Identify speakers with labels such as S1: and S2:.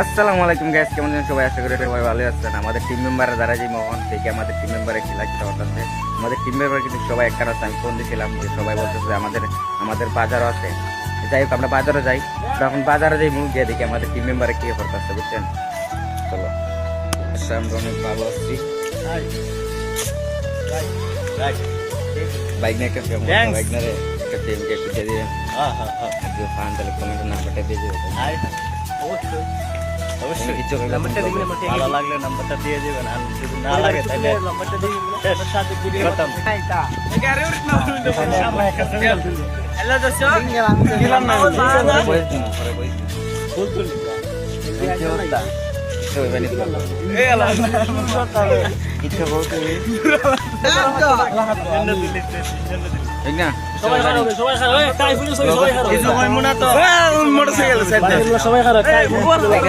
S1: আসসালামু আলাইকুম গাইস, কেমন আছেন সবাই? আশা করি সবাই ভালো আছেন। আমাদের টিম মেম্বার যারা যে মোহন থেকে আমাদের টিম মেম্বারে কি লাগতে হচ্ছে, আমাদের টিম মেম্বার কিন্তু সবাই এক কারণে আমি ফোন দিয়েছিলাম যে সবাই বলতেছে আমাদের বাজারও আছে। যাই হোক, আমরা বাজারে যাই। এখন বাজারে যাই, মুখ গিয়ে দেখি আমাদের টিম মেম্বারে কি করতেছে, বুঝছেন? চলো, আচ্ছা, আমরা অনেক ভালো আছি। বাইক নিয়ে একটা বাইক না রে, একটা টিমকে একটু দিয়ে দিয়ে ফান তাহলে কমেন্টে নাম্বারটা দিয়ে দেবে।
S2: অবশ্যই
S1: ইচ্ছে করলে
S2: নাম্বারটা দিবেন, ভালো লাগলে নাম্বারটা দিয়ে দিবেন, আর যদি না লাগে তাহলে নাম্বারটা দিয়ে দিবেন, সাথে ভিডিও করতাম। হ্যালো দর্শক, গেলাম না সবাই খারাপ, সবাই খারাপ, তাই ফুলে সবাই খারাপ, এই সময় মনে তো মোটরসাইকেল সবাই খারাপ।